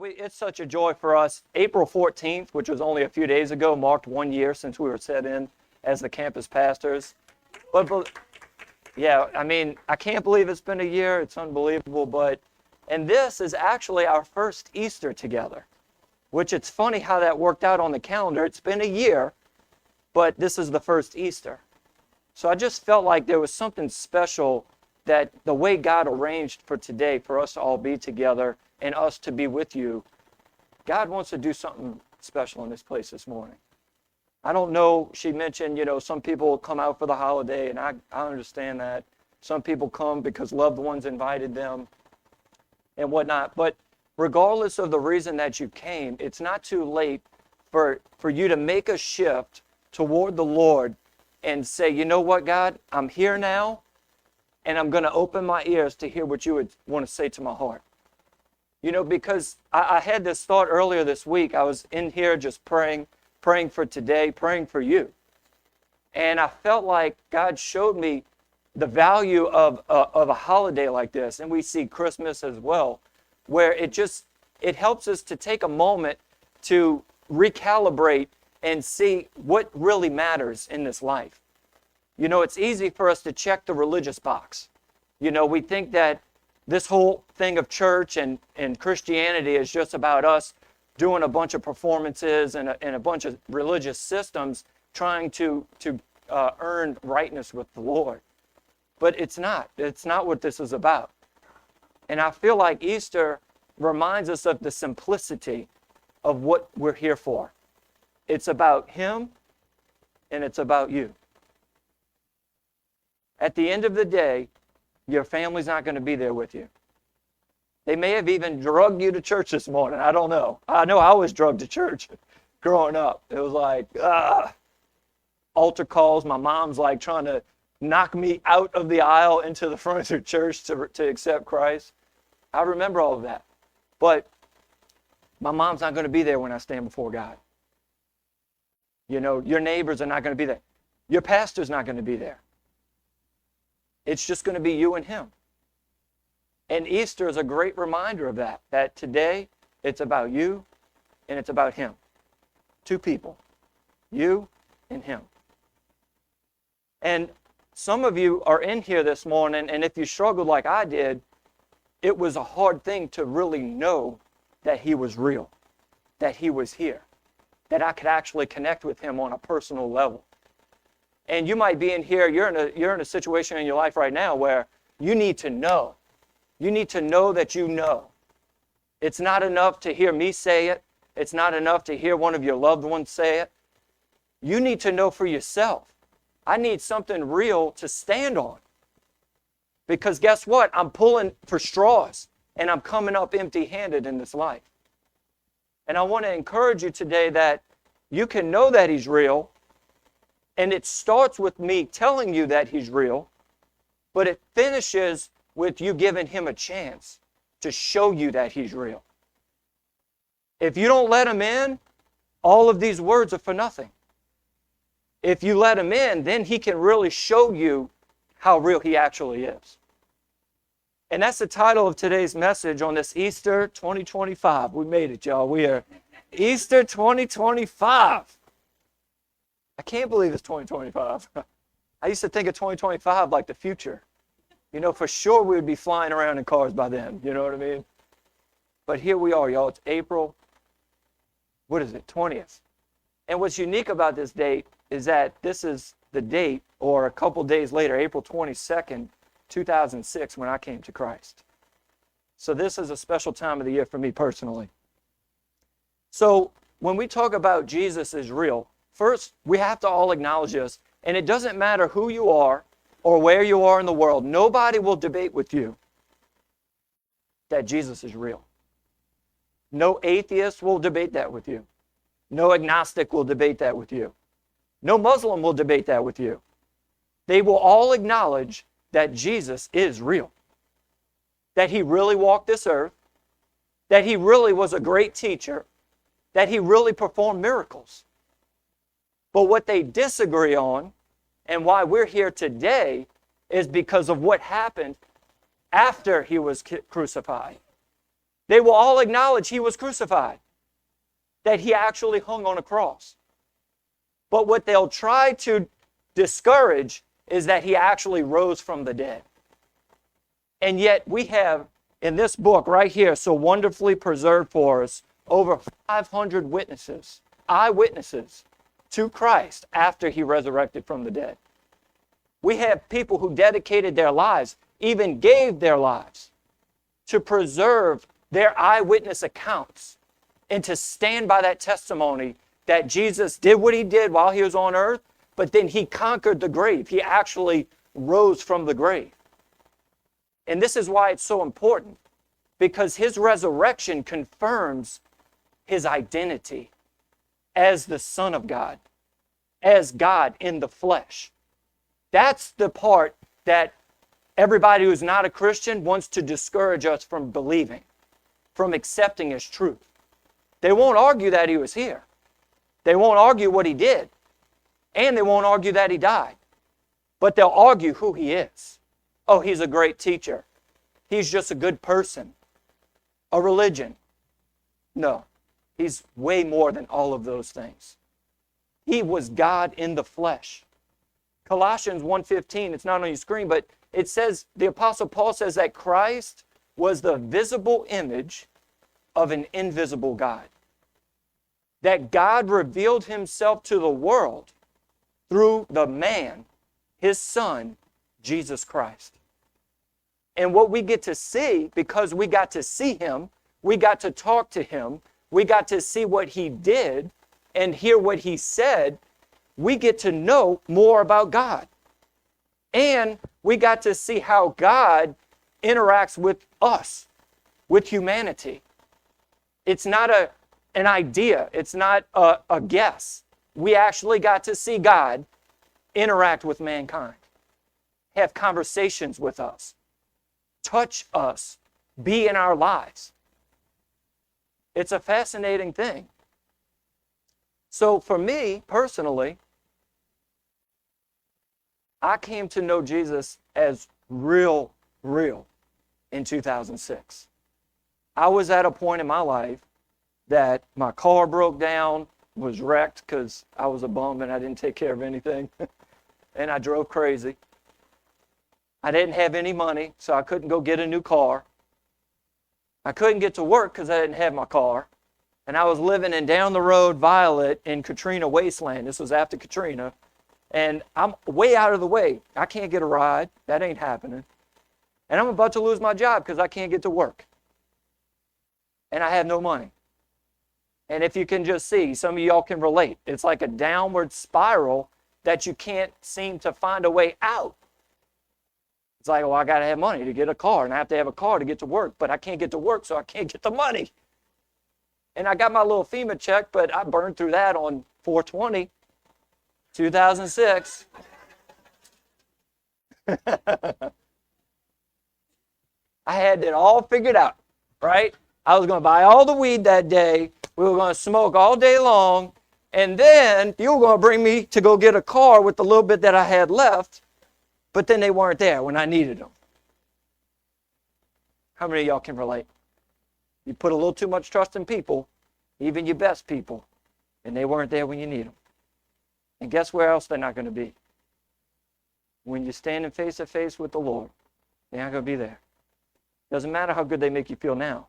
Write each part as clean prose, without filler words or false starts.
It's such a joy for us. April 14th, which was only a few days ago, marked 1 year since we were set in as the campus pastors. Yeah, I can't believe it's been a year. It's unbelievable. And this is actually our first Easter together, which it's funny how that worked out on the calendar. It's been a year, but this is the first Easter. So I just felt like there was something special that the way God arranged for today, for us to all be together and us to be with you, God wants to do something special in this place this morning. I don't know, she mentioned, some people come out for the holiday, and I understand that. Some people come because loved ones invited them and whatnot. But regardless of the reason that you came, it's not too late for you to make a shift toward the Lord and say, you know what, God, I'm here now, and I'm going to open my ears to hear what you would want to say to my heart. Because I had this thought earlier this week. I was in here just praying for today, praying for you. And I felt like God showed me the value of a holiday like this. And we see Christmas as well, where it helps us to take a moment to recalibrate and see what really matters in this life. It's easy for us to check the religious box. We think that this whole thing of church and Christianity is just about us doing a bunch of performances and a bunch of religious systems trying to earn rightness with the Lord. But it's not. It's not what this is about. And I feel like Easter reminds us of the simplicity of what we're here for. It's about Him, and it's about you. At the end of the day, your family's not going to be there with you. They may have even drugged you to church this morning. I don't know. I know I was drugged to church growing up. It was like, altar calls. My mom's like trying to knock me out of the aisle into the front of the church to accept Christ. I remember all of that. But my mom's not going to be there when I stand before God. Your neighbors are not going to be there. Your pastor's not going to be there. It's just going to be you and Him. And Easter is a great reminder of that today it's about you and it's about Him. Two people, you and Him. And some of you are in here this morning, and if you struggled like I did, it was a hard thing to really know that He was real, that He was here, that I could actually connect with Him on a personal level. And you might be in here, you're in a situation in your life right now where you need to know. You need to know that you know. It's not enough to hear me say it. It's not enough to hear one of your loved ones say it. You need to know for yourself. I need something real to stand on. Because guess what? I'm pulling for straws, and I'm coming up empty-handed in this life. And I want to encourage you today that you can know that He's real. And it starts with me telling you that He's real, but it finishes with you giving Him a chance to show you that He's real. If you don't let Him in, all of these words are for nothing. If you let Him in, then He can really show you how real He actually is. And that's the title of today's message on this Easter 2025. We made it, y'all. We are Easter 2025. I can't believe it's 2025. I used to think of 2025 like the future. For sure we would be flying around in cars by then. You know what I mean? But here we are, y'all. It's April, 20th. And what's unique about this date is that this is the date, or a couple days later, April 22nd, 2006, when I came to Christ. So this is a special time of the year for me personally. So when we talk about Jesus is real, first, we have to all acknowledge this, and it doesn't matter who you are or where you are in the world. Nobody will debate with you that Jesus is real. No atheist will debate that with you. No agnostic will debate that with you. No Muslim will debate that with you. They will all acknowledge that Jesus is real, that He really walked this earth, that He really was a great teacher, that He really performed miracles. But what they disagree on, and why we're here today, is because of what happened after He was crucified. They will all acknowledge he was crucified, that he actually hung on a cross. But what they'll try to discourage is that he actually rose from the dead. And yet we have in this book right here, so wonderfully preserved for us, over 500 witnesses, eyewitnesses to Christ after he resurrected from the dead. We have people who dedicated their lives, even gave their lives, to preserve their eyewitness accounts and to stand by that testimony that Jesus did what he did while he was on earth, but then he conquered the grave. He actually rose from the grave. And this is why it's so important, because his resurrection confirms his identity as the Son of God, as God in the flesh. That's the part that everybody who's not a Christian wants to discourage us from believing, from accepting as truth. They won't argue that he was here. They won't argue what he did. And they won't argue that he died. But they'll argue who he is. Oh, he's a great teacher. He's just a good person. A religion. No. He's way more than all of those things. He was God in the flesh. Colossians 1:15, it's not on your screen, but it says, the Apostle Paul says that Christ was the visible image of an invisible God. That God revealed himself to the world through the man, his Son, Jesus Christ. And what we get to see, because we got to see him, we got to talk to him, we got to see what he did and hear what he said, we get to know more about God. And we got to see how God interacts with us, with humanity. It's not an idea. It's not a guess. We actually got to see God interact with mankind, have conversations with us, touch us, be in our lives. It's a fascinating thing. So for me, personally, I came to know Jesus as real in 2006. I was at a point in my life that my car broke down, was wrecked because I was a bum and I didn't take care of anything. And I drove crazy. I didn't have any money, so I couldn't go get a new car. I couldn't get to work because I didn't have my car. And I was living in down the road Violet in Katrina Wasteland. This was after Katrina. And I'm way out of the way. I can't get a ride. That ain't happening. And I'm about to lose my job because I can't get to work. And I have no money. And if you can just see, some of y'all can relate. It's like a downward spiral that you can't seem to find a way out. It's like, well, I got to have money to get a car, and I have to have a car to get to work, but I can't get to work, so I can't get the money. And I got my little FEMA check, but I burned through that on 4/20, 2006. I had it all figured out, right? I was going to buy all the weed that day. We were going to smoke all day long. And then you were going to bring me to go get a car with the little bit that I had left. But then they weren't there when I needed them. How many of y'all can relate? You put a little too much trust in people, even your best people, and they weren't there when you need them. And guess where else they're not going to be? When you're standing face to face with the Lord, they're not going to be there. Doesn't matter how good they make you feel now.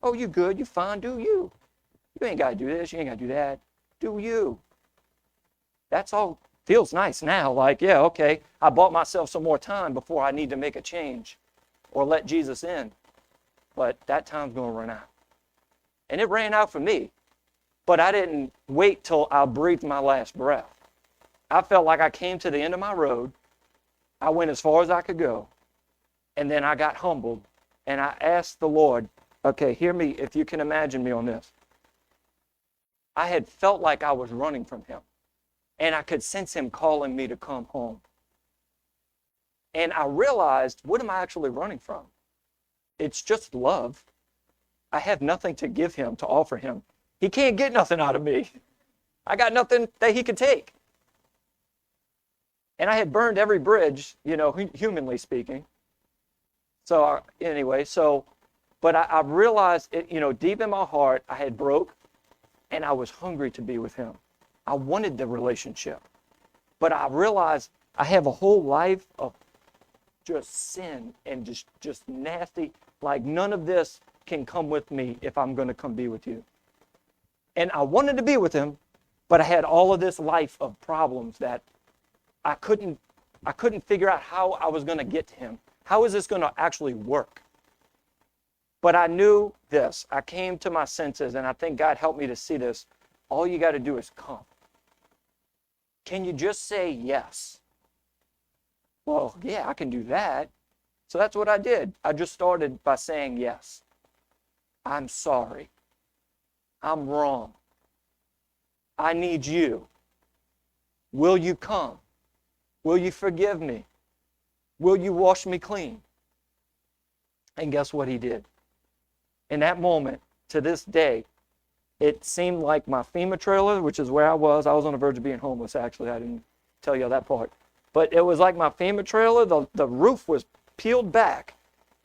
Oh, you good, you fine, do you. You ain't got to do this, you ain't got to do that. Do you. That's all feels nice now. Like, yeah, okay, I bought myself some more time before I need to make a change or let Jesus in. But that time's going to run out. And it ran out for me. But I didn't wait till I breathed my last breath. I felt like I came to the end of my road. I went as far as I could go. And then I got humbled. And I asked the Lord, okay, hear me if you can imagine me on this. I had felt like I was running from him. And I could sense him calling me to come home. And I realized, what am I actually running from? It's just love. I have nothing to give him, to offer him. He can't get nothing out of me. I got nothing that he could take. And I had burned every bridge, humanly speaking. So anyway, But I realized, deep in my heart, I had broke, and I was hungry to be with him. I wanted the relationship. But I realized I have a whole life of just sin and just nasty. Like, none of this can come with me if I'm going to come be with you. And I wanted to be with him, but I had all of this life of problems that I couldn't figure out how I was going to get to him. How is this going to actually work? But I knew this. I came to my senses, and I think God helped me to see this. All you got to do is come. Can you just say yes? Well, yeah, I can do that. So that's what I did. I just started by saying yes. I'm sorry. I'm wrong. I need you. Will you come? Will you forgive me? Will you wash me clean? And guess what he did? In that moment, to this day, it seemed like my FEMA trailer, which is where I was on the verge of being homeless, actually. I didn't tell you that part. But it was like my FEMA trailer, the roof was peeled back,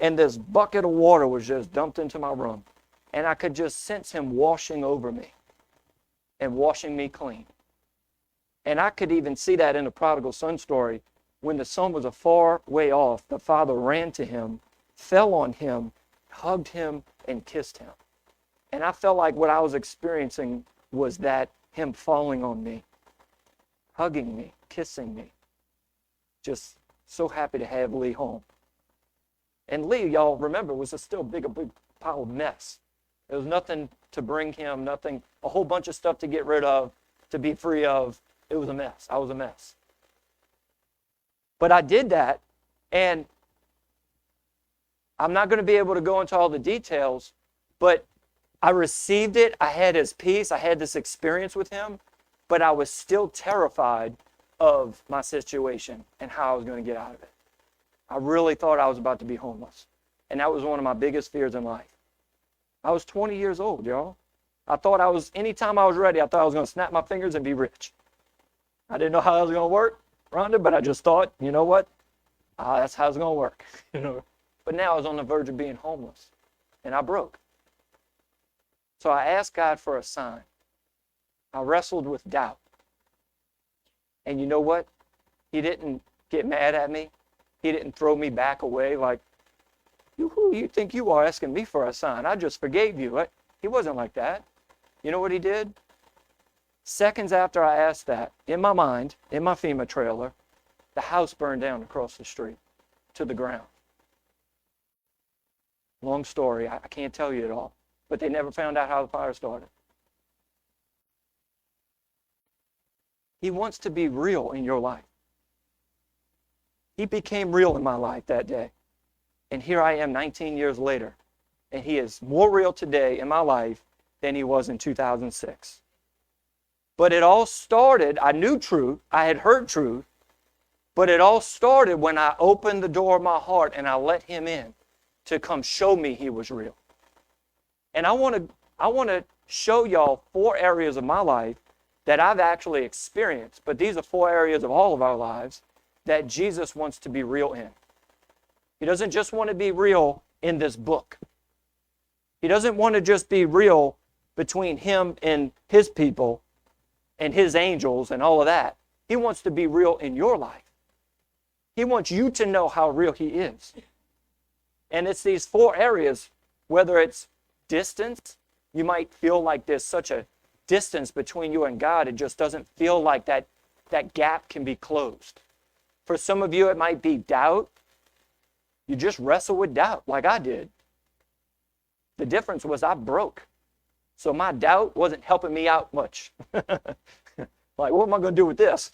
and this bucket of water was just dumped into my room. And I could just sense him washing over me and washing me clean. And I could even see that in the prodigal son story. When the son was a far way off, the father ran to him, fell on him, hugged him, and kissed him. And I felt like what I was experiencing was that him falling on me, hugging me, kissing me. Just so happy to have Lee home. And Lee, y'all remember, was still a big pile of mess. There was nothing to bring him, nothing, a whole bunch of stuff to get rid of, to be free of. It was a mess. I was a mess. But I did that, and I'm not going to be able to go into all the details, but I received it. I had his peace. I had this experience with him, but I was still terrified of my situation and how I was going to get out of it. I really thought I was about to be homeless, and that was one of my biggest fears in life. I was 20 years old, y'all. I thought anytime I was ready, I thought I was going to snap my fingers and be rich. I didn't know how that was going to work, Rhonda, but I just thought, you know what? That's how it's going to work. But now I was on the verge of being homeless, and I broke. So I asked God for a sign. I wrestled with doubt. And you know what? He didn't get mad at me. He didn't throw me back away like, who you think you are asking me for a sign? I just forgave you. He wasn't like that. You know what he did? Seconds after I asked that, in my mind, in my FEMA trailer, the house burned down across the street to the ground. Long story. I can't tell you it all. But they never found out how the fire started. He wants to be real in your life. He became real in my life that day. And here I am 19 years later. And he is more real today in my life than he was in 2006. But it all started, I knew truth, I had heard truth, but it all started when I opened the door of my heart and I let him in to come show me he was real. And I want to show y'all 4 areas of my life that I've actually experienced, but these are 4 areas of all of our lives that Jesus wants to be real in. He doesn't just want to be real in this book. He doesn't want to just be real between him and his people and his angels and all of that. He wants to be real in your life. He wants you to know how real he is. And it's these 4 areas, whether it's distance, you might feel like there's such a distance between you and God, it just doesn't feel like that gap can be closed. For some of you, it might be doubt. You just wrestle with doubt like I did. The difference was I broke. So my doubt wasn't helping me out much. Like, what am I going to do with this?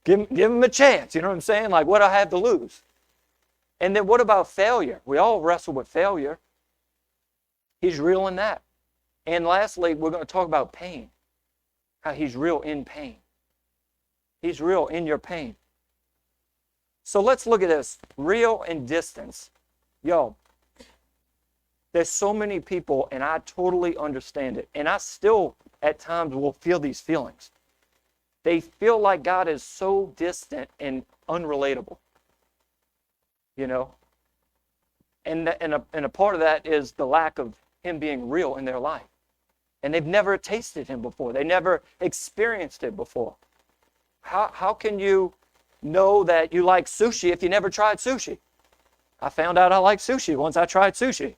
Give him a chance. You know what I'm saying? Like, what do I have to lose? And then what about failure? We all wrestle with failure. He's real in that. And lastly, we're going to talk about pain. How he's real in pain. He's real in your pain. So let's look at this. Real and distance. Yo, there's so many people, and I totally understand it. And I still, at times, will feel these feelings. They feel like God is so distant and unrelatable. You know? And a part of that is the lack of him being real in their life. And they've never tasted him before. They never experienced it before. How can you know that you like sushi if you never tried sushi? I found out I like sushi once I tried sushi.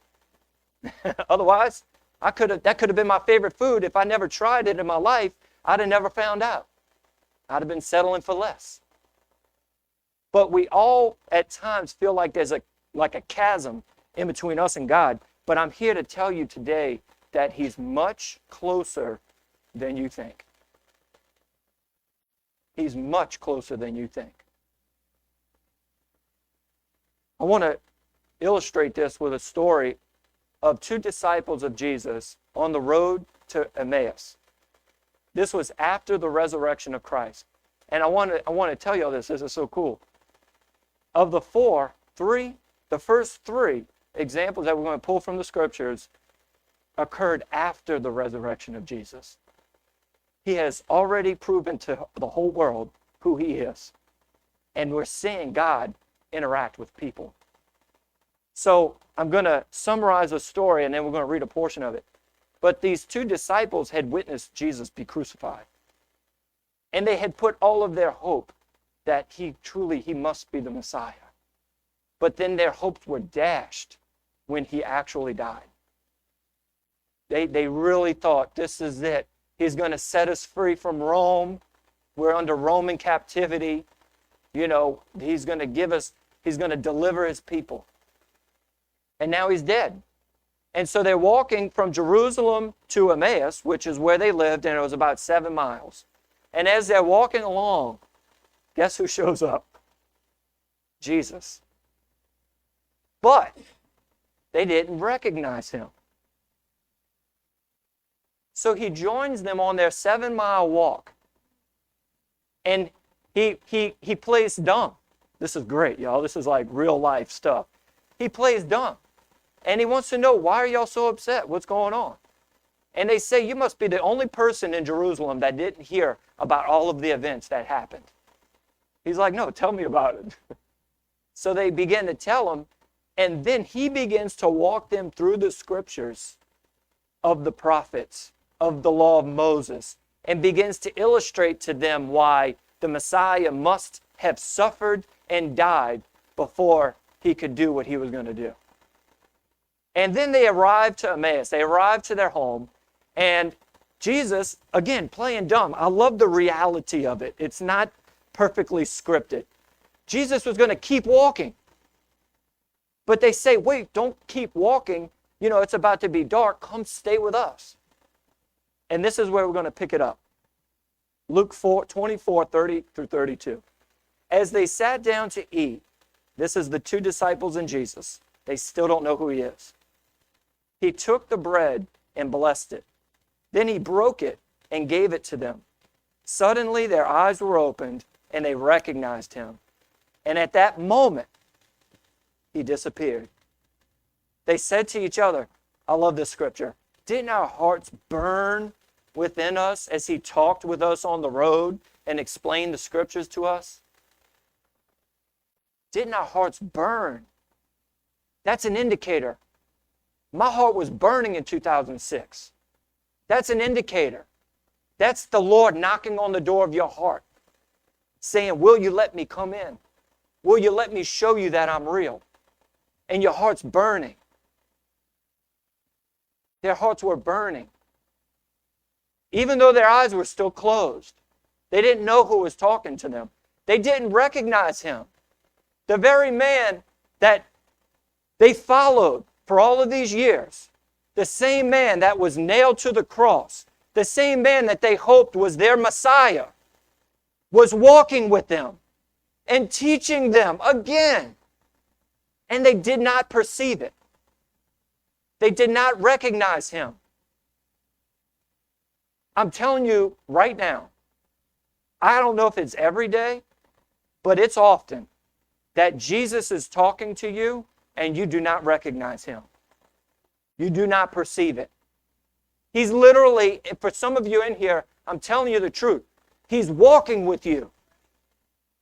Otherwise, that could have been my favorite food. If I never tried it in my life, I'd have never found out. I'd have been settling for less. But we all at times feel like there's a chasm in between us and God. But I'm here to tell you today that he's much closer than you think. He's much closer than you think. I want to illustrate this with a story of two disciples of Jesus on the road to Emmaus. This was after the resurrection of Christ. And I want to tell you all this. This is so cool. Of the the first three examples that we're going to pull from the scriptures occurred after the resurrection of Jesus. He has already proven to the whole world who he is. And we're seeing God interact with people. So I'm going to summarize a story and then we're going to read a portion of it. But these two disciples had witnessed Jesus be crucified. And they had put all of their hope that he must be the Messiah. But then their hopes were dashed when he actually died. They really thought, this is it. He's going to set us free from Rome. We're under Roman captivity. You know, he's going to deliver his people. And now he's dead. And so they're walking from Jerusalem to Emmaus, which is where they lived, and it was about 7 miles. And as they're walking along, guess who shows up? Jesus. But they didn't recognize him. So he joins them on their 7-mile walk. And he plays dumb. This is great, y'all. This is like real life stuff. He plays dumb. And he wants to know, why are y'all so upset? What's going on? And they say, you must be the only person in Jerusalem that didn't hear about all of the events that happened. He's like, no, tell me about it. So they begin to tell him, and then he begins to walk them through the scriptures of the prophets, of the law of Moses, and begins to illustrate to them why the Messiah must have suffered and died before he could do what he was going to do. And then they arrived to Emmaus. They arrived to their home. And Jesus, again, playing dumb. I love the reality of it. It's not perfectly scripted. Jesus was going to keep walking. But they say, wait, don't keep walking. You know, it's about to be dark. Come stay with us. And this is where we're going to pick it up. Luke 24:30 through 32. As they sat down to eat, this is the two disciples and Jesus. They still don't know who he is. He took the bread and blessed it. Then he broke it and gave it to them. Suddenly their eyes were opened and they recognized him. And at that moment, he disappeared. They said to each other, I love this scripture, didn't our hearts burn within us as he talked with us on the road and explained the scriptures to us? Didn't our hearts burn? That's an indicator. My heart was burning in 2006. That's an indicator. That's the Lord knocking on the door of your heart, saying, will you let me come in? Will you let me show you that I'm real? And your heart's burning. Their hearts were burning. Even though their eyes were still closed. They didn't know who was talking to them. They didn't recognize him. The very man that they followed for all of these years, the same man that was nailed to the cross, the same man that they hoped was their Messiah, was walking with them and teaching them again. And they did not perceive it. They did not recognize him. I'm telling you right now, I don't know if it's every day, but it's often that Jesus is talking to you and you do not recognize him. You do not perceive it. He's literally, for some of you in here, I'm telling you the truth, he's walking with you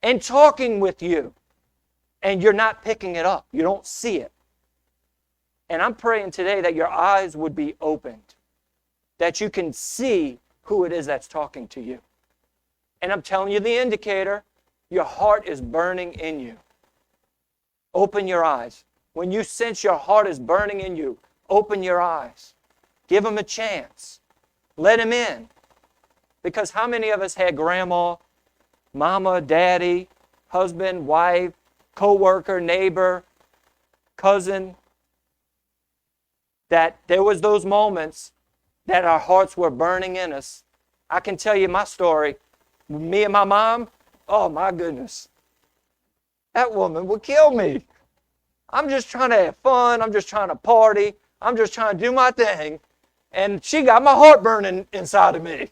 and talking with you, and you're not picking it up. You don't see it. And I'm praying today that your eyes would be opened, that you can see who it is that's talking to you. And I'm telling you the indicator, your heart is burning in you. Open your eyes. When you sense your heart is burning in you, open your eyes. Give him a chance. Let him in. Because how many of us had grandma, mama, daddy, husband, wife, co-worker, neighbor, cousin, that there was those moments that our hearts were burning in us. I can tell you my story. Me and my mom, oh my goodness. That woman would kill me. I'm just trying to have fun. I'm just trying to party. I'm just trying to do my thing. And she got my heart burning inside of me.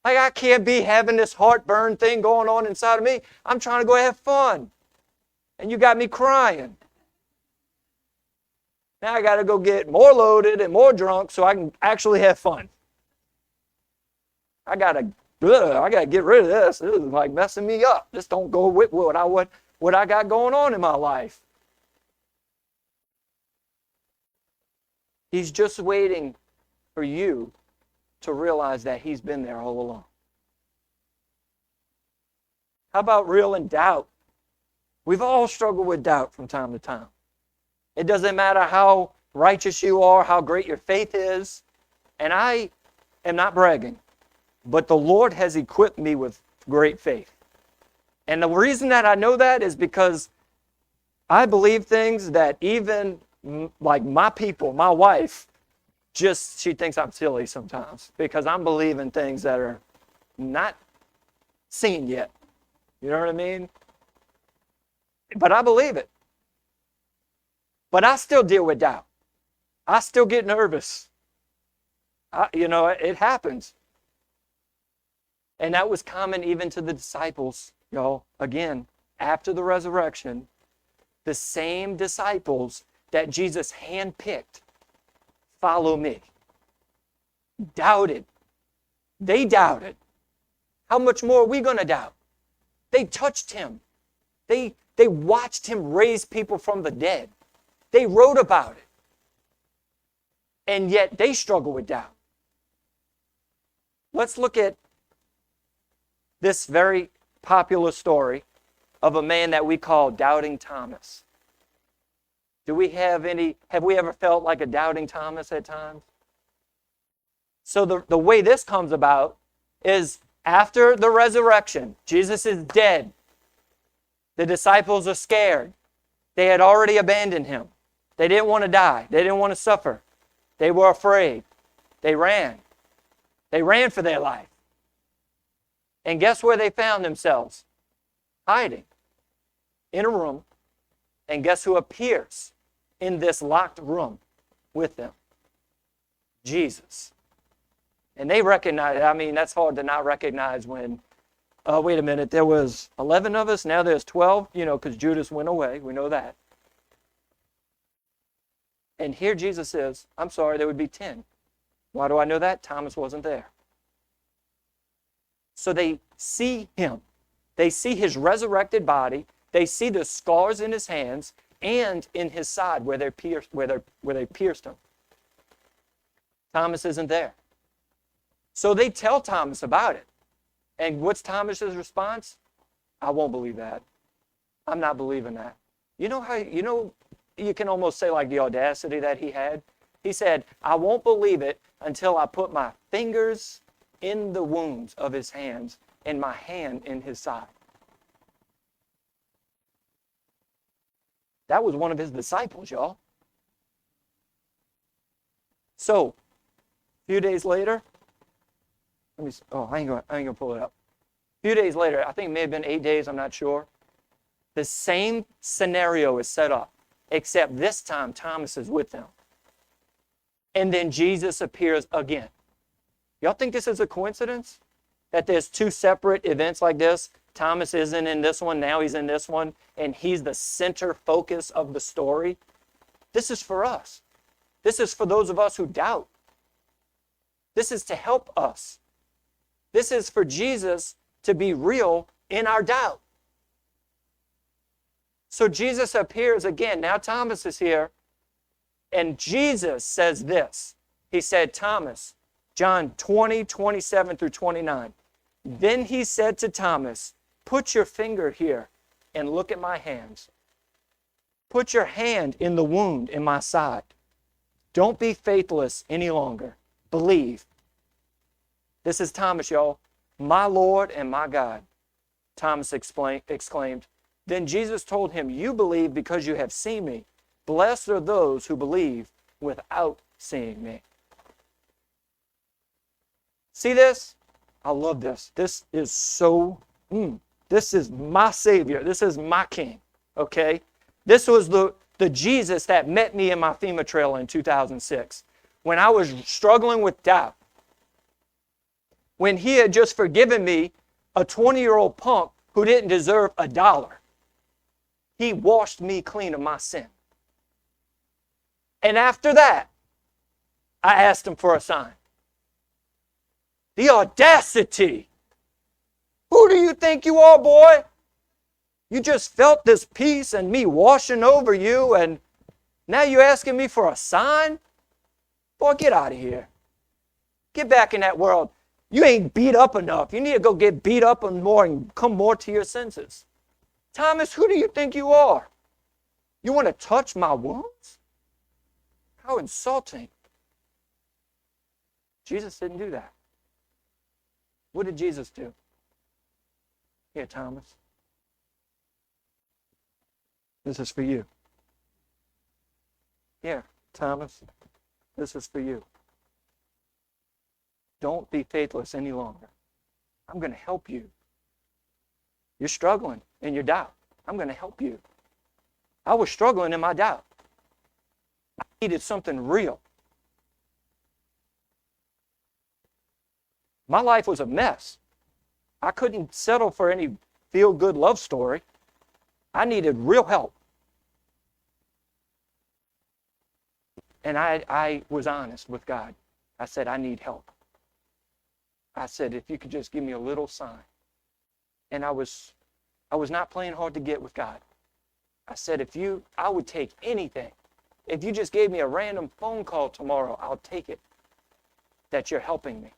Like I can't be having this heartburn thing going on inside of me. I'm trying to go have fun. And you got me crying. Now I got to go get more loaded and more drunk so I can actually have fun. I got to get rid of this. This is like messing me up. This don't go with what I got going on in my life. He's just waiting for you to realize that he's been there all along. How about real in doubt? We've all struggled with doubt from time to time. It doesn't matter how righteous you are, how great your faith is. And I am not bragging, but the Lord has equipped me with great faith. And the reason that I know that is because I believe things that even like my people, my wife, she thinks I'm silly sometimes because I'm believing things that are not seen yet. You know what I mean? But I believe it. But I still deal with doubt. I still get nervous. It happens. And that was common even to the disciples, y'all. Again, after the resurrection, the same disciples that Jesus handpicked, follow me, doubted. They doubted. How much more are we going to doubt? They touched him. They watched him raise people from the dead. They wrote about it. And yet they struggle with doubt. Let's look at this very popular story of a man that we call Doubting Thomas. Have we ever felt like a Doubting Thomas at times? So the way this comes about is after the resurrection, Jesus is dead. The disciples are scared. They had already abandoned him. They didn't want to die. They didn't want to suffer. They were afraid. They ran. They ran for their life. And guess where they found themselves? Hiding in a room. And guess who appears in this locked room with them? Jesus. And they recognize, that's hard to not recognize when, wait a minute, there was 11 of us, now there's 12, because Judas went away. We know that. And here Jesus says, I'm sorry, there would be 10. Why do I know that? Thomas wasn't there. So they see him. They see his resurrected body. They see the scars in his hands and in his side where they pierced him. Thomas isn't there. So they tell Thomas about it. And what's Thomas's response? I won't believe that. I'm not believing that. You can almost say like the audacity that he had. He said, I won't believe it until I put my fingers in the wounds of his hands and my hand in his side. That was one of his disciples, y'all. So, a few days later, I ain't gonna pull it up. A few days later, I think it may have been 8 days, I'm not sure. The same scenario is set up, except this time Thomas is with them. And then Jesus appears again. Y'all think this is a coincidence? That there's two separate events like this? Thomas isn't in this one, now he's in this one, and he's the center focus of the story. This is for us. This is for those of us who doubt. This is to help us. This is for Jesus to be real in our doubt. So Jesus appears again. Now Thomas is here. And Jesus says this. He said, Thomas, John 20, 27 through 29. Then he said to Thomas, put your finger here and look at my hands. Put your hand in the wound in my side. Don't be faithless any longer. Believe. This is Thomas, y'all. My Lord and my God. Thomas exclaimed. Then Jesus told him, you believe because you have seen me. Blessed are those who believe without seeing me. See this? I love this. This is so, this is my Savior. This is my King, okay? This was the Jesus that met me in my FEMA trailer in 2006 when I was struggling with doubt. When he had just forgiven me, a 20-year-old punk who didn't deserve $1. He washed me clean of my sin. And after that, I asked him for a sign. The audacity. Who do you think you are, boy? You just felt this peace and me washing over you, and now you're asking me for a sign? Boy, get out of here. Get back in that world. You ain't beat up enough. You need to go get beat up more and come more to your senses. Thomas, who do you think you are? You want to touch my wounds? How insulting. Jesus didn't do that. What did Jesus do? Here, Thomas. This is for you. Here, Thomas. This is for you. Don't be faithless any longer. I'm going to help you. You're struggling in your doubt. I'm going to help you. I was struggling in my doubt. I needed something real. My life was a mess. I couldn't settle for any feel-good love story. I needed real help. And I was honest with God. I said, I need help. I said, if you could just give me a little sign. And I was not playing hard to get with God. I said, I would take anything. If you just gave me a random phone call tomorrow, I'll take it. That you're helping me.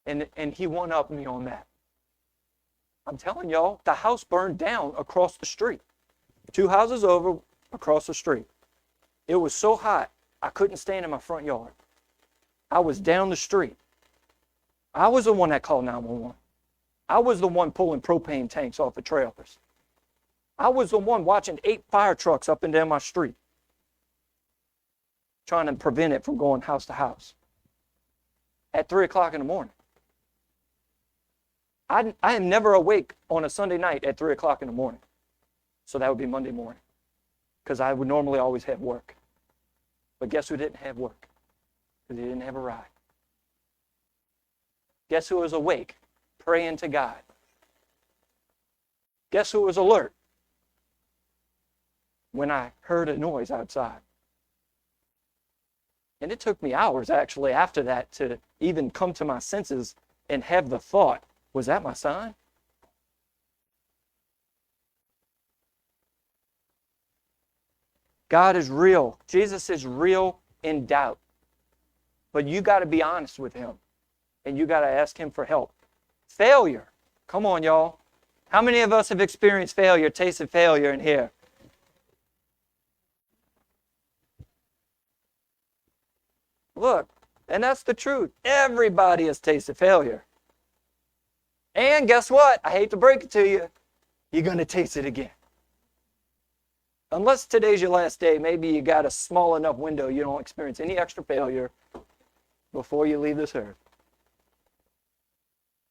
And he one-upped me on that. I'm telling y'all, the house burned down across the street. 2 houses over, across the street. It was so hot, I couldn't stand in my front yard. I was down the street. I was the one that called 911. I was the one pulling propane tanks off the trailers. I was the one watching 8 fire trucks up and down my street, trying to prevent it from going house to house at 3 o'clock in the morning. I am never awake on a Sunday night at 3 o'clock in the morning. So that would be Monday morning, because I would normally always have work. But guess who didn't have work? Because he didn't have a ride. Guess who was awake, praying to God? Guess who was alert? When I heard a noise outside. And it took me hours, actually, after that to even come to my senses and have the thought, was that my sign? God is real. Jesus is real in doubt. But you got to be honest with him. And you got to ask him for help. Failure. Come on, y'all. How many of us have experienced failure, tasted failure in here? Look, and that's the truth. Everybody has tasted failure. And guess what? I hate to break it to you. You're going to taste it again. Unless today's your last day, maybe you got a small enough window you don't experience any extra failure before you leave this earth.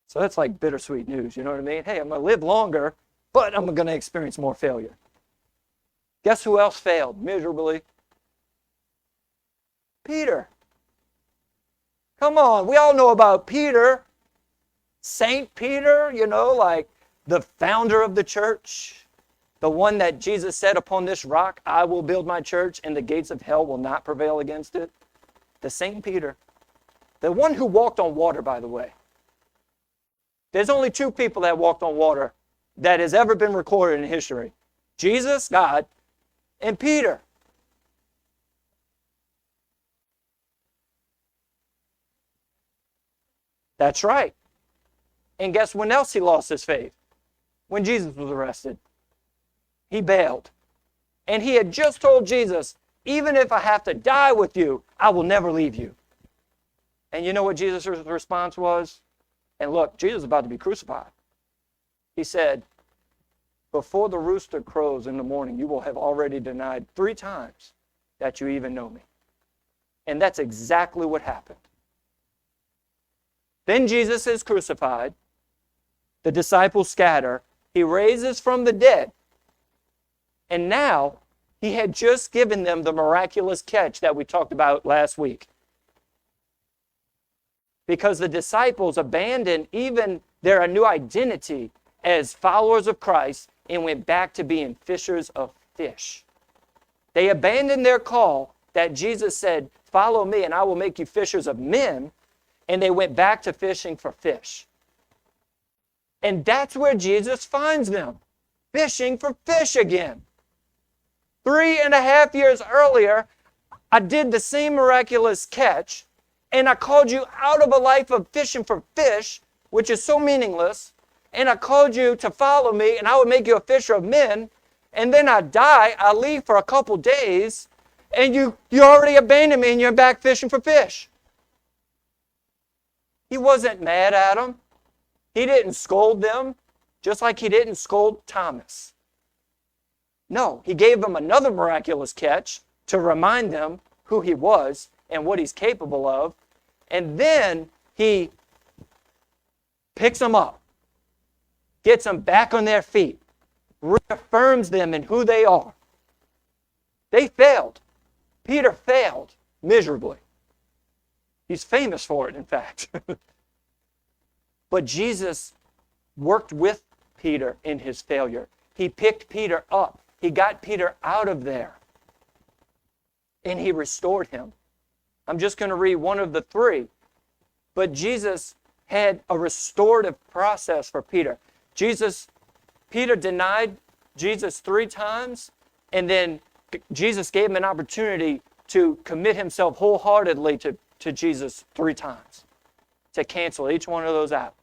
So that's like bittersweet news, you know what I mean? Hey, I'm going to live longer, but I'm going to experience more failure. Guess who else failed miserably? Peter. Come on, we all know about Peter. Saint Peter, you know, like the founder of the church. The one that Jesus said, upon this rock, I will build my church, and the gates of hell will not prevail against it. The Saint Peter. The one who walked on water, by the way. There's only 2 people that walked on water that has ever been recorded in history. Jesus, God, and Peter. That's right. And guess when else he lost his faith? When Jesus was arrested. He bailed. And he had just told Jesus, even if I have to die with you, I will never leave you. And you know what Jesus' response was? And look, Jesus is about to be crucified. He said, before the rooster crows in the morning, you will have already denied 3 times that you even know me. And that's exactly what happened. Then Jesus is crucified. The disciples scatter. He raises from the dead. And now, he had just given them the miraculous catch that we talked about last week. Because the disciples abandoned even their new identity as followers of Christ and went back to being fishers of fish. They abandoned their call that Jesus said, follow me and I will make you fishers of men, and they went back to fishing for fish. And that's where Jesus finds them, fishing for fish again. 3.5 years earlier, I did the same miraculous catch, and I called you out of a life of fishing for fish, which is so meaningless, and I called you to follow me, and I would make you a fisher of men, and then I die, I leave for a couple days, and you already abandoned me, and you're back fishing for fish. He wasn't mad at them. He didn't scold them, just like he didn't scold Thomas. No, he gave them another miraculous catch to remind them who he was and what he's capable of. And then he picks them up, gets them back on their feet, reaffirms them in who they are. They failed. Peter failed miserably. He's famous for it, in fact. But Jesus worked with Peter in his failure. He picked Peter up. He got Peter out of there. And he restored him. I'm just going to read one of the 3. But Jesus had a restorative process for Peter. Peter denied Jesus 3 times, and then Jesus gave him an opportunity to commit himself wholeheartedly to Jesus 3 times, to cancel each one of those out.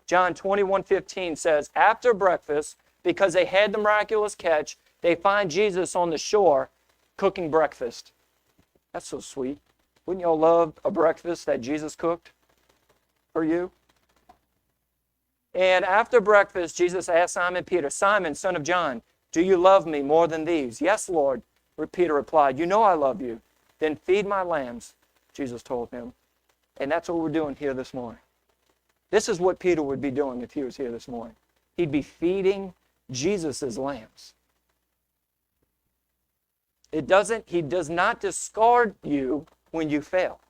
John 21:15 says, after breakfast, because they had the miraculous catch, they find Jesus on the shore cooking breakfast. That's so sweet. Wouldn't y'all love a breakfast that Jesus cooked for you? And after breakfast, Jesus asked Simon Peter, Simon, son of John, do you love me more than these? Yes, Lord, Peter replied. You know I love you. Then feed my lambs, Jesus told him. And that's what we're doing here this morning. This is what Peter would be doing if he was here this morning. He'd be feeding Jesus' lambs. He does not discard you when you fail.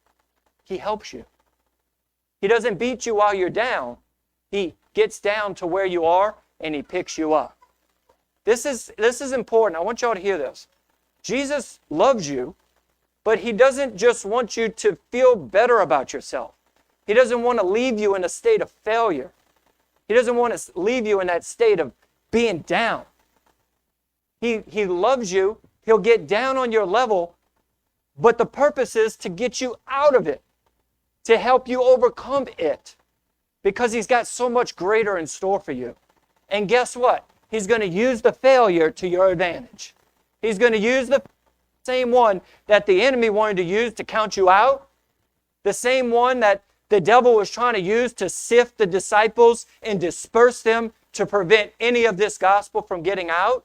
He helps you. He doesn't beat you while you're down. He gets down to where you are and he picks you up. This is important. I want y'all to hear this. Jesus loves you, but he doesn't just want you to feel better about yourself. He doesn't want to leave you in a state of failure. He doesn't want to leave you in that state of being down. He loves you. He'll get down on your level, but the purpose is to get you out of it, to help you overcome it, because he's got so much greater in store for you. And guess what? He's going to use the failure to your advantage. He's going to use the same one that the enemy wanted to use to count you out, the same one that the devil was trying to use to sift the disciples and disperse them to prevent any of this gospel from getting out.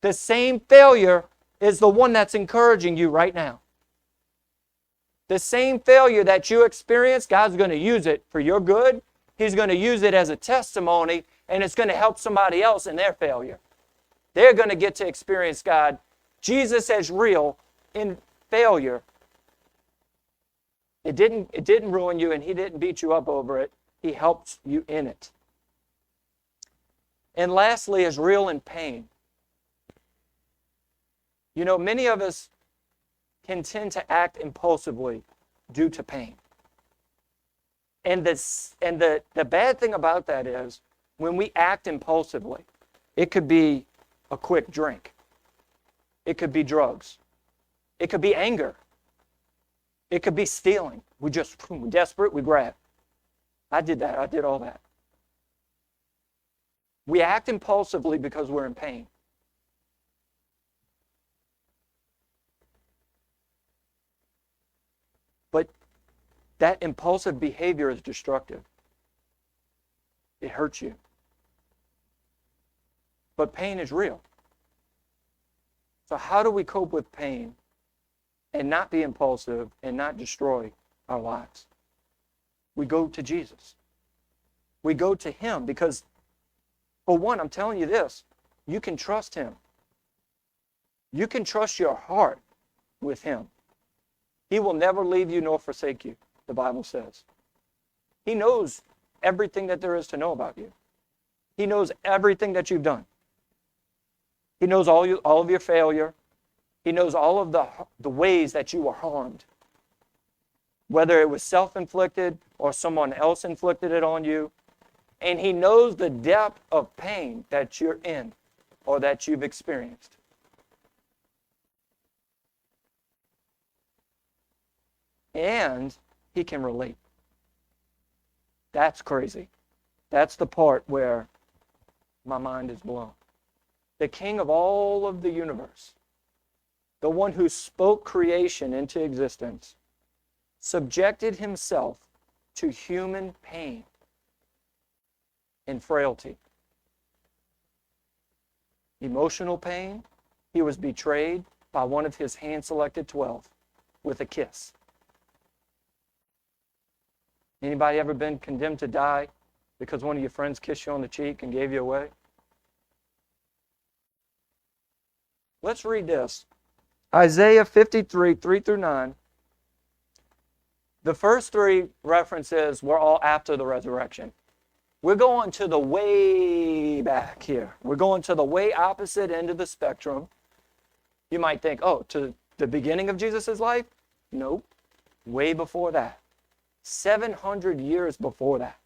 The same failure is the one that's encouraging you right now. The same failure that you experience, God's going to use it for your good. He's going to use it as a testimony, and it's going to help somebody else in their failure. They're going to get to experience God, Jesus as real in failure. It didn't ruin you, and he didn't beat you up over it. He helped you in it. And lastly, is real in pain. You know, many of us can tend to act impulsively due to pain. And the bad thing about that is, when we act impulsively, it could be a quick drink. It could be drugs. It could be anger. It could be stealing. We're desperate, we grab. I did that. I did all that. We act impulsively because we're in pain. But that impulsive behavior is destructive. It hurts you. But pain is real. So how do we cope with pain and not be impulsive and not destroy our lives? We go to Jesus. We go to Him because, for one, I'm telling you this, you can trust Him. You can trust your heart with Him. He will never leave you nor forsake you, the Bible says. He knows everything that there is to know about you. He knows everything that you've done. He knows all of your failure. He knows all of the ways that you were harmed. Whether it was self-inflicted or someone else inflicted it on you. And He knows the depth of pain that you're in or that you've experienced. And He can relate. That's crazy. That's the part where my mind is blown. The King of all of the universe, the one who spoke creation into existence, subjected Himself to human pain and frailty. Emotional pain. He was betrayed by one of His hand-selected 12 with a kiss. Anybody ever been condemned to die because one of your friends kissed you on the cheek and gave you away? Let's read this. Isaiah 53, 3-9. The first three references were all after the resurrection. We're going to the way back here. We're going to the way opposite end of the spectrum. You might think, oh, to the beginning of Jesus' life? Nope. Way before that. 700 years before that.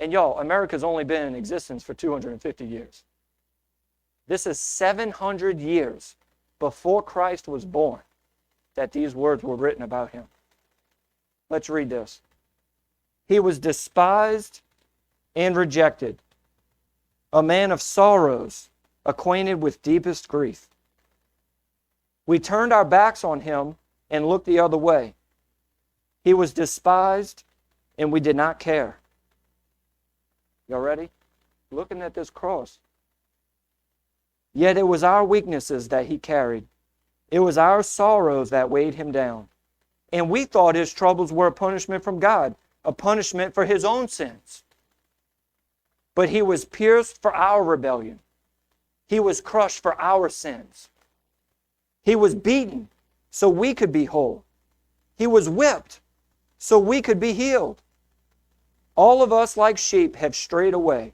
And y'all, America's only been in existence for 250 years. This is 700 years before Christ was born that these words were written about Him. Let's read this. He was despised and rejected, a man of sorrows, acquainted with deepest grief. We turned our backs on Him and looked the other way. He was despised and we did not care. Y'all ready? Looking at this cross. Yet it was our weaknesses that He carried. It was our sorrows that weighed Him down. And we thought His troubles were a punishment from God, a punishment for His own sins. But He was pierced for our rebellion. He was crushed for our sins. He was beaten so we could be whole. He was whipped so we could be healed. All of us like sheep have strayed away.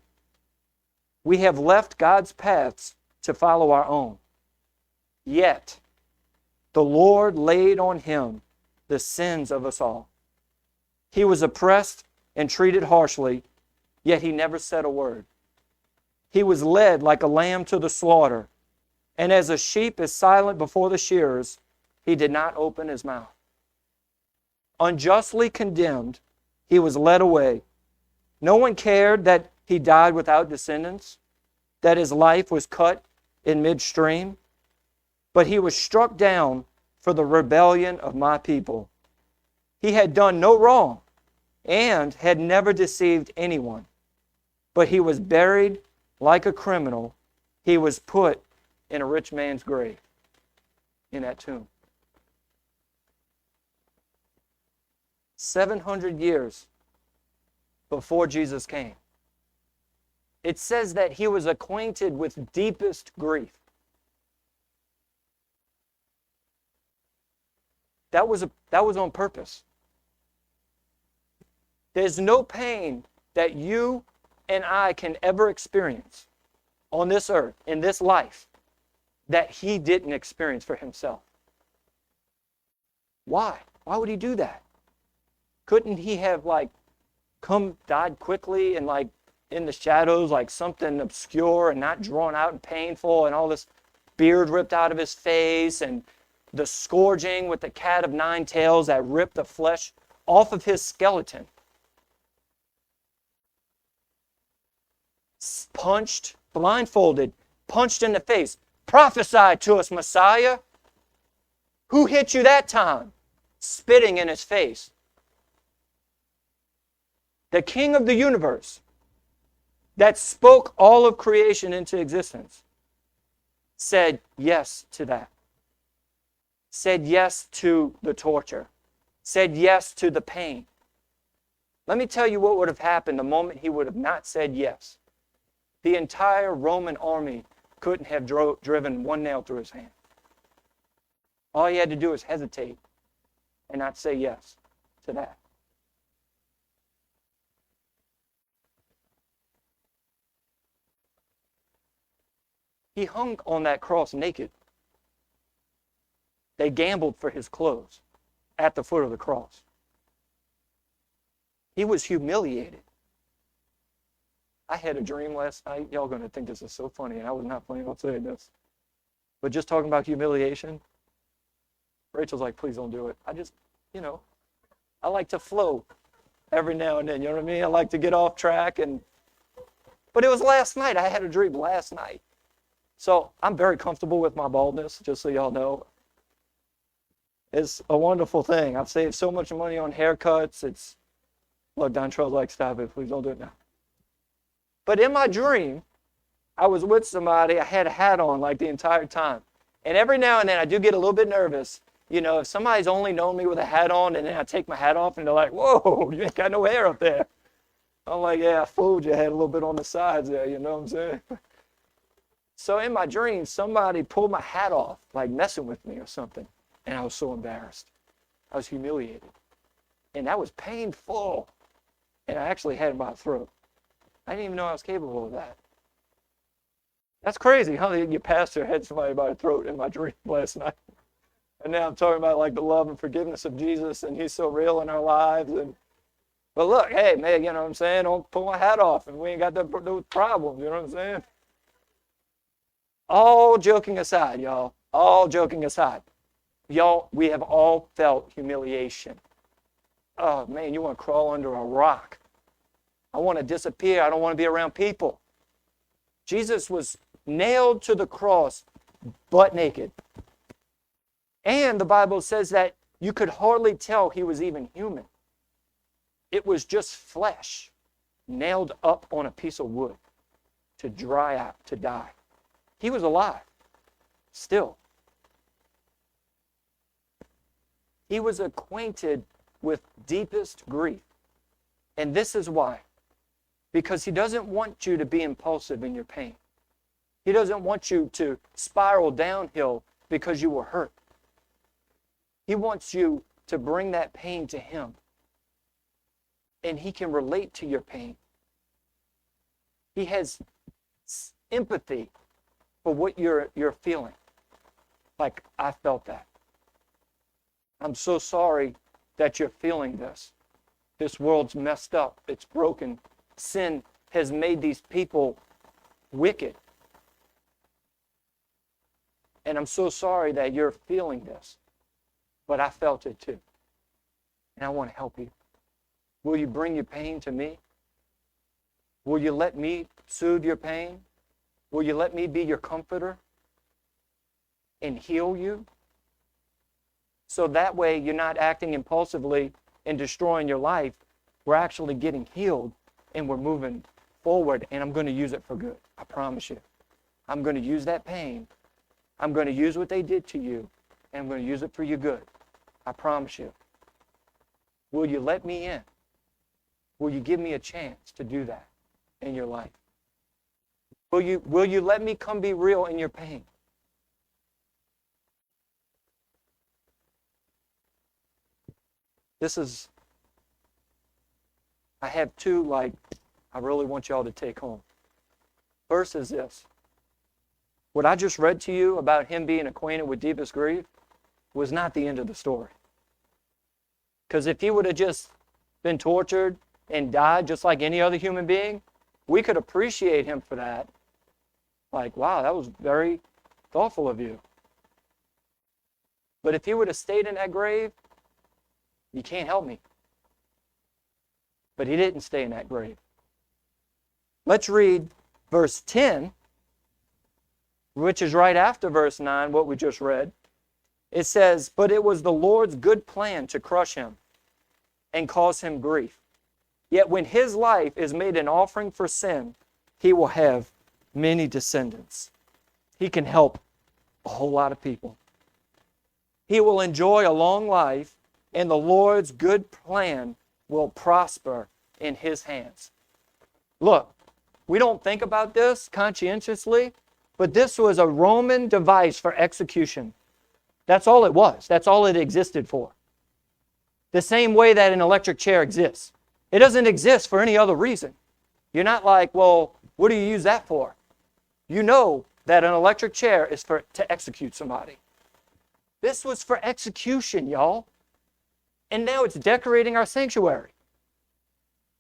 We have left God's paths to follow our own. Yet, the Lord laid on Him the sins of us all. He was oppressed and treated harshly, yet He never said a word. He was led like a lamb to the slaughter, and as a sheep is silent before the shearers, He did not open His mouth. Unjustly condemned, He was led away. No one cared that He died without descendants, that His life was cut in midstream, but He was struck down for the rebellion of my people. He had done no wrong and had never deceived anyone, but He was buried like a criminal. He was put in a rich man's grave, in that tomb. 700 years before Jesus came. It says that He was acquainted with deepest grief. That was on purpose. There's no pain that you and I can ever experience on this earth, in this life, that He didn't experience for Himself. Why? Why would He do that? Couldn't He have died quickly and in the shadows, like something obscure and not drawn out and painful and all this beard ripped out of his face, and the scourging with the cat of nine tails that ripped the flesh off of his skeleton. Punched, blindfolded, punched in the face. Prophesy to us, Messiah. Who hit you that time? Spitting in his face. The King of the universe that spoke all of creation into existence said yes to that. Said yes to the torture. Said yes to the pain. Let me tell you what would have happened the moment he would have not said yes. The entire Roman army couldn't have driven one nail through his hand. All he had to do was hesitate and not say yes to that. He hung on that cross naked. They gambled for his clothes at the foot of the cross. He was humiliated. I had a dream last night. Y'all going to think this is so funny, and I was not planning on saying this. But just talking about humiliation, Rachel's like, please don't do it. I just, I like to flow every now and then. You know what I mean? I like to get off track. But it was last night. I had a dream last night. So I'm very comfortable with my baldness, just so y'all know. It's a wonderful thing. I've saved so much money on haircuts. Look, Dontrell's like, stop it. Please don't do it now. But in my dream, I was with somebody. I had a hat on like the entire time. And every now and then I do get a little bit nervous. If somebody's only known me with a hat on and then I take my hat off and they're like, whoa, you ain't got no hair up there. I'm like, yeah, I fooled you. I had a little bit on the sides there, you know what I'm saying? So in my dream, somebody pulled my hat off, like messing with me or something. And I was so embarrassed. I was humiliated. And that was painful. And I actually had it by the throat. I didn't even know I was capable of that. That's crazy, huh? Your pastor had somebody by the throat in my dream last night. And now I'm talking about like the love and forgiveness of Jesus, and he's so real in our lives. But look, hey, man, you know what I'm saying? Don't pull my hat off, and we ain't got those problems, you know what I'm saying? All joking aside, y'all. All joking aside. Y'all, we have all felt humiliation. Oh, man, you want to crawl under a rock. I want to disappear. I don't want to be around people. Jesus was nailed to the cross, butt naked. And the Bible says that you could hardly tell he was even human. It was just flesh nailed up on a piece of wood to dry out, to die. He was alive, still. He was acquainted with deepest grief. And this is why. Because he doesn't want you to be impulsive in your pain. He doesn't want you to spiral downhill because you were hurt. He wants you to bring that pain to him. And he can relate to your pain. He has empathy for what you're feeling. Like, I felt that. I'm so sorry that you're feeling this. This world's messed up. It's broken. Sin has made these people wicked. And I'm so sorry that you're feeling this. But I felt it too. And I want to help you. Will you bring your pain to me? Will you let me soothe your pain? Will you let me be your comforter and heal you? So that way you're not acting impulsively and destroying your life. We're actually getting healed and we're moving forward, and I'm going to use it for good. I promise you. I'm going to use that pain. I'm going to use what they did to you, and I'm going to use it for your good. I promise you. Will you let me in? Will you give me a chance to do that in your life? Will you let me come be real in your pain? I have two, I really want y'all to take home. First is this. What I just read to you about him being acquainted with deepest grief was not the end of the story. Because if he would have just been tortured and died just like any other human being, we could appreciate him for that. Like, wow, that was very Thoughtful of you. But if he would have stayed in that grave, you can't help me. But he didn't stay in that grave. Let's read verse 10, which is right after verse 9, what we just read. It says, "But it was the Lord's good plan to crush him and cause him grief. Yet when his life is made an offering for sin, he will have many descendants." He can help a whole lot of people. He will enjoy a long life, and the Lord's good plan will prosper in his hands. Look, we don't think about this conscientiously, but this was a Roman device for execution. That's all it was. That's all it existed for. The same way that an electric chair exists. It doesn't exist for any other reason. You're not like, well, what do you use that for? You know that an electric chair is to execute somebody. This was for execution, y'all. And now it's decorating our sanctuary.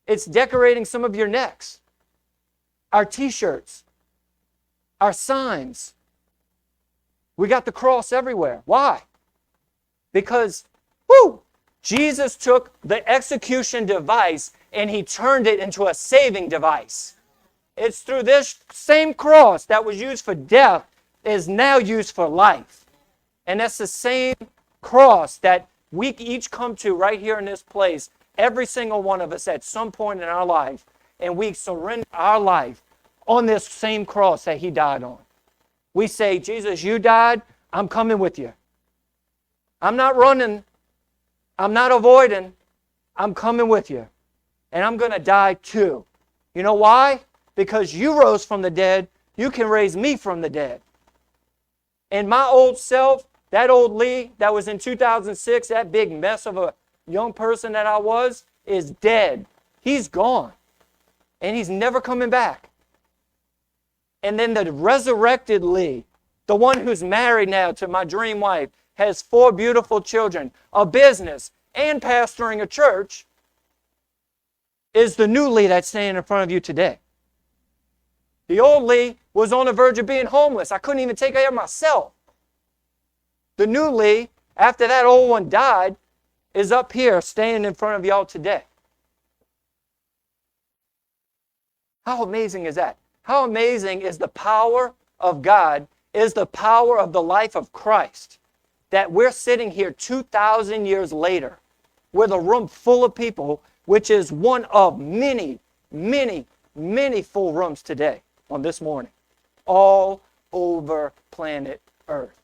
It's decorating some of your necks, our t-shirts, our signs. We got the cross everywhere. Why? Because, Jesus took the execution device and he turned it into a saving device. It's through this same cross that was used for death is now used for life. And that's the same cross that we each come to right here in this place, every single one of us at some point in our life, and we surrender our life on this same cross that he died on. We say, Jesus, you died, I'm coming with you. I'm not running. I'm not avoiding. I'm coming with you. And I'm going to die too. You know why? Because you rose from the dead, you can raise me from the dead. And my old self, that old Lee that was in 2006, that big mess of a young person that I was, is dead. He's gone. And he's never coming back. And then the resurrected Lee, the one who's married now to my dream wife, has 4 beautiful children, a business, and pastoring a church, is the new Lee that's standing in front of you today. The old Lee was on the verge of being homeless. I couldn't even take care of myself. The new Lee, after that old one died, is up here standing in front of y'all today. How amazing is that? How amazing is the power of God, is the power of the life of Christ, that we're sitting here 2,000 years later with a room full of people, which is one of many, many, many full rooms today on this morning, all over planet Earth.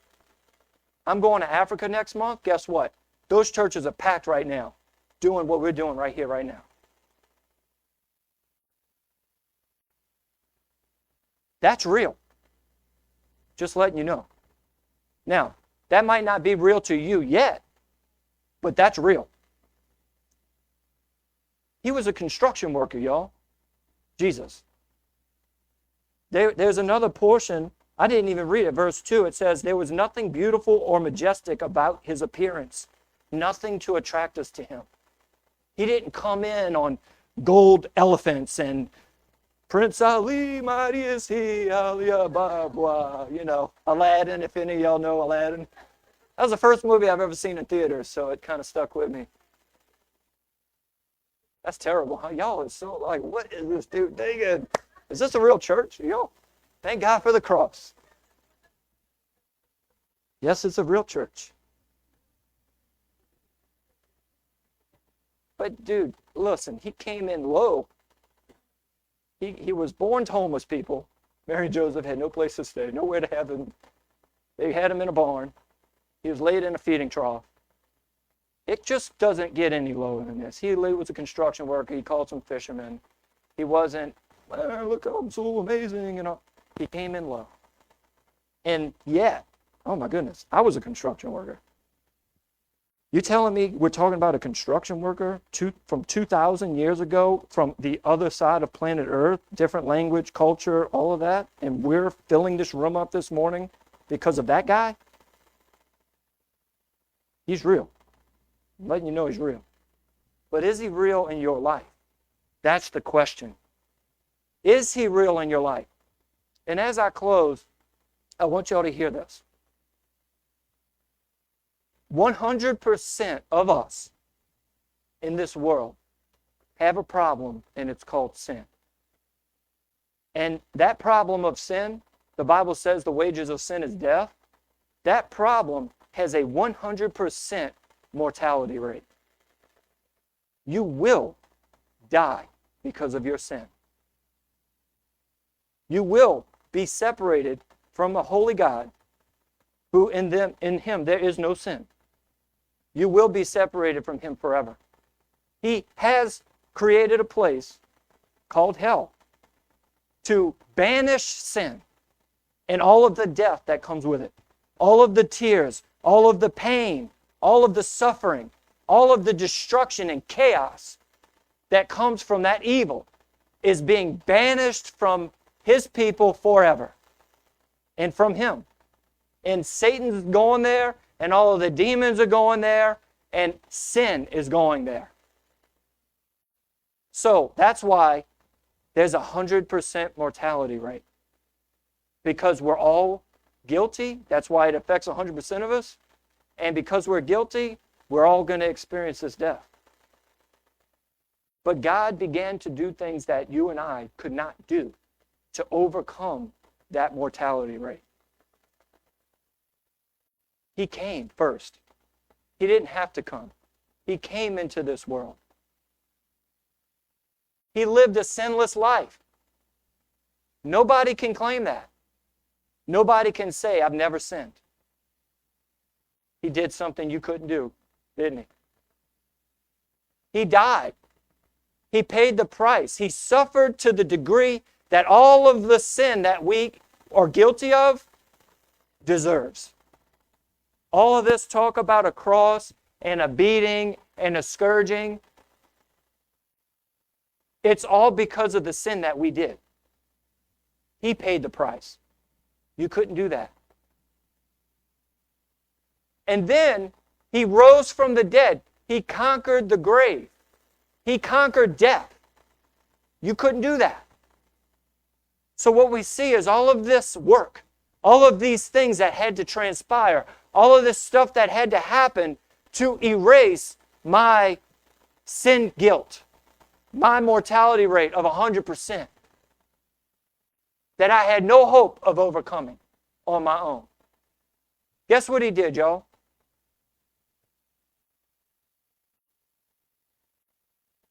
I'm going to Africa next month. Guess what? Those churches are packed right now, doing what we're doing right here, right now. That's real. Just letting you know. Now, that might not be real to you yet, but that's real. He was a construction worker, y'all. Jesus. There's another portion, I didn't even read it, verse 2. It says, there was nothing beautiful or majestic about his appearance, nothing to attract us to him. He didn't come in on gold elephants and Prince Ali, mighty is he, Alibaba, Aladdin, if any of y'all know Aladdin. That was the first movie I've ever seen in theaters, so it kind of stuck with me. That's terrible, huh? Y'all are so like, what is this dude thinking? Is this a real church? Yo, thank God for the cross. Yes, it's a real church. But dude, listen, he came in low. He was born to homeless people. Mary and Joseph had no place to stay, nowhere to have him. They had him in a barn. He was laid in a feeding trough. It just doesn't get any lower than this. He was a construction worker. He called some fishermen. He wasn't, look, I'm so amazing. He came in low. And yet, oh my goodness, I was a construction worker. You telling me we're talking about a construction worker from 2,000 years ago from the other side of planet Earth, different language, culture, all of that, and we're filling this room up this morning because of that guy? He's real. I'm letting you know he's real. But is he real in your life? That's the question. Is he real in your life? And as I close, I want y'all to hear this. 100% of us in this world have a problem, and it's called sin. And that problem of sin, the Bible says the wages of sin is death. That problem has a 100% mortality rate. You will die because of your sin. You will be separated from a holy God who in him there is no sin. You will be separated from him forever. He has created a place called hell to banish sin and all of the death that comes with it. All of the tears, all of the pain, all of the suffering, all of the destruction and chaos that comes from that evil is being banished from his people forever and from him. And Satan's going there, and all of the demons are going there, and sin is going there. So that's why there's a 100% mortality rate. Because we're all guilty, that's why it affects 100% of us. And because we're guilty, we're all going to experience this death. But God began to do things that you and I could not do to overcome that mortality rate. He came first. He didn't have to come. He came into this world. He lived a sinless life. Nobody can claim that. Nobody can say, I've never sinned. He did something you couldn't do, didn't he? He died. He paid the price. He suffered to the degree that all of the sin that we are guilty of deserves. All of this talk about a cross and a beating and a scourging, it's all because of the sin that we did. He paid the price. You couldn't do that. And then he rose from the dead. He conquered the grave. He conquered death. You couldn't do that. So what we see is all of this work, all of these things that had to transpire, all of this stuff that had to happen to erase my sin guilt, my mortality rate of 100%, that I had no hope of overcoming on my own. Guess what he did, y'all?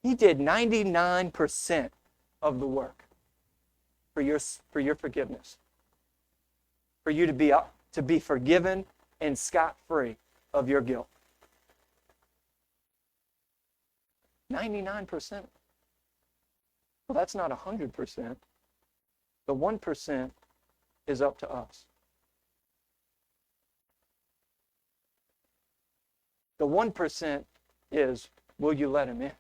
He did 99% of the work for your forgiveness, for you to be forgiven and scot-free of your guilt. 99%. Well, that's not 100%. The 1% is up to us. The 1% is, will you let him in?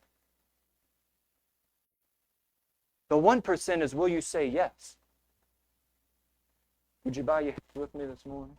The 1% is, will you say yes? Would you bow your head with me this morning?